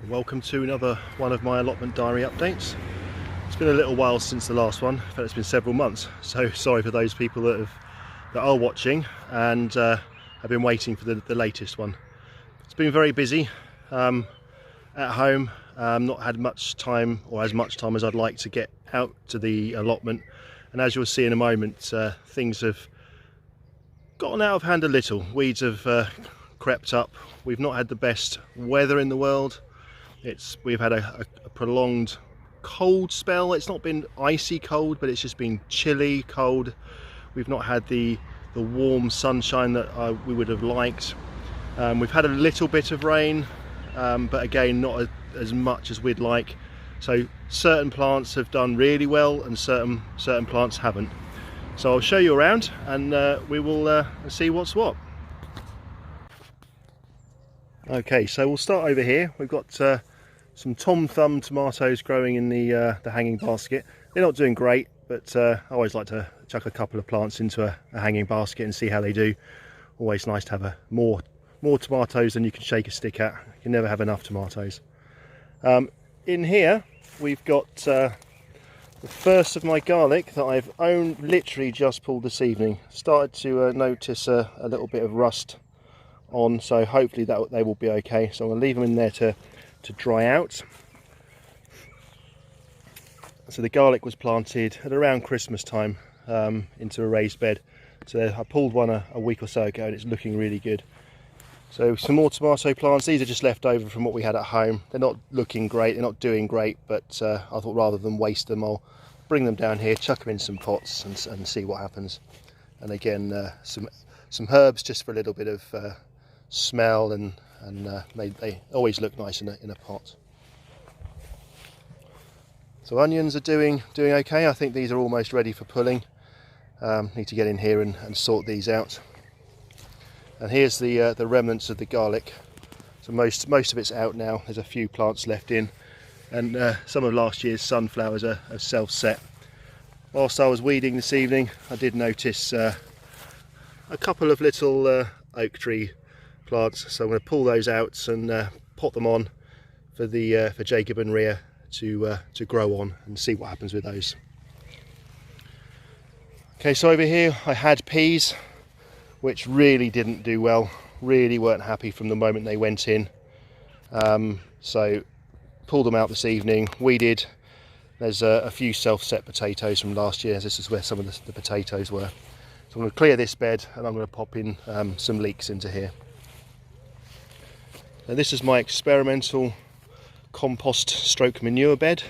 Welcome to another one of my allotment diary updates. It's been a little while since the last one. In fact, it's been several months, so sorry for those people that are watching and have been waiting for the latest one. It's been very busy at home. Not had much time, or as much time as I'd like, to get out to the allotment, and as you'll see in a moment, things have gotten out of hand a little. Weeds have crept up. We've not had the best weather in the world. We've had a prolonged cold spell. It's not been icy cold, but it's just been chilly cold. We've not had the warm sunshine that we would have liked. We've had a little bit of rain, but again not as much as we'd like. So certain plants have done really well and certain plants haven't. So I'll show you around and we will see what's what. Okay, so we'll start over here. We've got some Tom Thumb tomatoes growing in the hanging basket. They're not doing great, but I always like to chuck a couple of plants into a hanging basket and see how they do. Always nice to have more tomatoes than you can shake a stick at. You can never have enough tomatoes. In here we've got the first of my garlic that I've literally just pulled this evening. Started to notice a little bit of rust on, so hopefully they will be okay. So I'm going to leave them in there to dry out. So the garlic was planted at around Christmas time into a raised bed. So I pulled one a week or so ago and it's looking really good. So some more tomato plants. These are just left over from what we had at home. They're not looking great, they're not doing great, but I thought rather than waste them, I'll bring them down here, chuck them in some pots and see what happens. And again, some herbs just for a little bit of smell, and they always look nice in a pot. So onions are doing okay. I think these are almost ready for pulling. Need to get in here and sort these out. And here's the remnants of the garlic. So most of it's out now. There's a few plants left in, and some of last year's sunflowers are self-set. Whilst I was weeding this evening, I did notice a couple of little oak tree plants, so I'm going to pull those out and pot them on for Jacob and Rhea to grow on and see what happens with those. Okay, so over here I had peas, which really didn't do well. Really weren't happy from the moment they went in. So pulled them out this evening, weeded. There's a few self-set potatoes from last year. This is where some of the potatoes were. So I'm going to clear this bed and I'm going to pop in some leeks into here. Now this is my experimental compost stroke manure bed.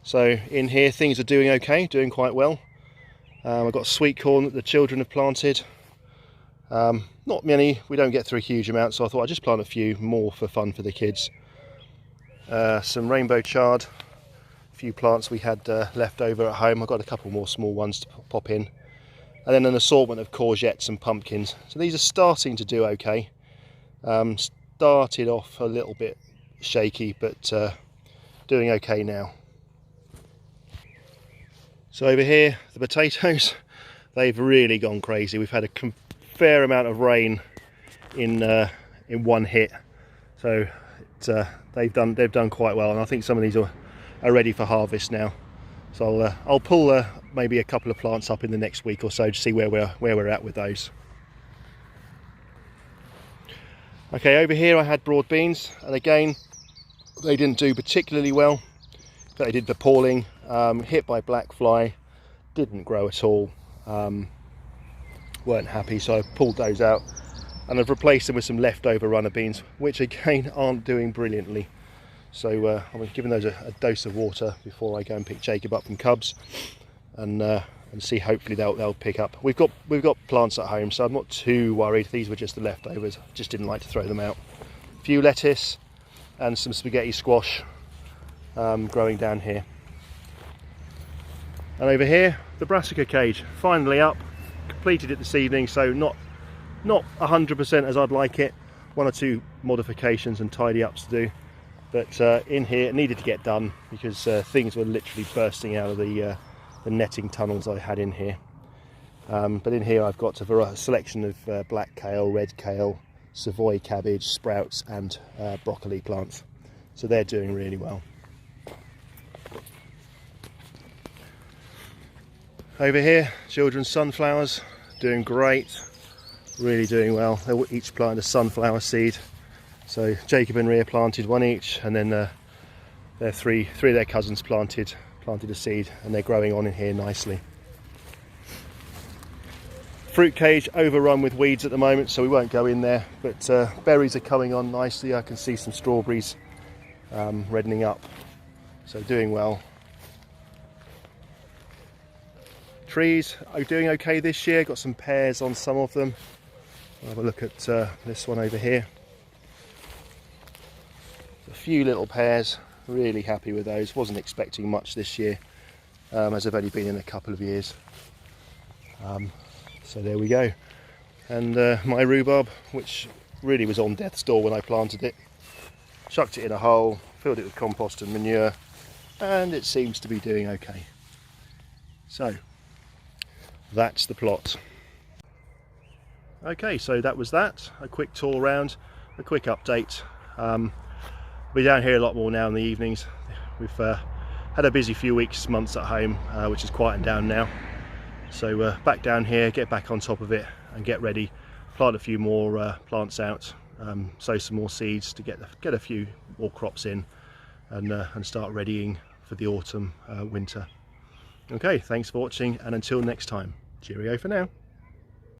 So in here things are doing okay, doing quite well. I've got sweet corn that the children have planted. Not many, we don't get through a huge amount, so I thought I'd just plant a few more for fun for the kids. Some rainbow chard, a few plants we had left over at home. I've got a couple more small ones to pop in. And then an assortment of courgettes and pumpkins. So these are starting to do okay. Started off a little bit shaky, but doing okay now. So over here, the potatoes, they've really gone crazy. We've had a fair amount of rain in one hit, so they've done quite well, and I think some of these are ready for harvest now. So I'll pull maybe a couple of plants up in the next week or so to see where we're at with those. Okay, over here I had broad beans, and again they didn't do particularly well. They did appalling. Hit by black fly, didn't grow at all. Weren't happy, so I pulled those out and I've replaced them with some leftover runner beans, which again aren't doing brilliantly. So I'm giving those a dose of water before I go and pick Jacob up from cubs, and see, hopefully they'll pick up. We've got plants at home, so I'm not too worried. These were just the leftovers, just didn't like to throw them out. A few lettuce and some spaghetti squash growing down here. And over here, the Brassica Cage, finally up. Completed it this evening, so not 100% as I'd like it. One or two modifications and tidy ups to do, but in here it needed to get done because things were literally bursting out of the netting tunnels I had in here. But in here I've got a selection of black kale, red kale, Savoy cabbage, sprouts and broccoli plants. So they're doing really well. Over here, children's sunflowers, doing great, really doing well. They each planted a sunflower seed. So Jacob and Rhea planted one each, and then their three of their cousins planted a seed, and they're growing on in here nicely. Fruit cage overrun with weeds at the moment, so we won't go in there, but berries are coming on nicely. I can see some strawberries reddening up, so doing well. Trees are doing okay this year, got some pears on some of them. I'll have a look at this one over here. A few little pears, really happy with those. Wasn't expecting much this year, as they've only been in a couple of years. So there we go. And my rhubarb, which really was on death's door when I planted it, chucked it in a hole, filled it with compost and manure, and it seems to be doing okay. So that's the plot. Okay, so that was that. A quick tour around, a quick update. We're down here a lot more now in the evenings. We've had a busy few weeks, months at home, which is quieting down now. So back down here, get back on top of it and get ready. Plant a few more plants out, sow some more seeds to get a few more crops in, and start readying for the autumn, winter. Okay, thanks for watching, and until next time, cheerio for now.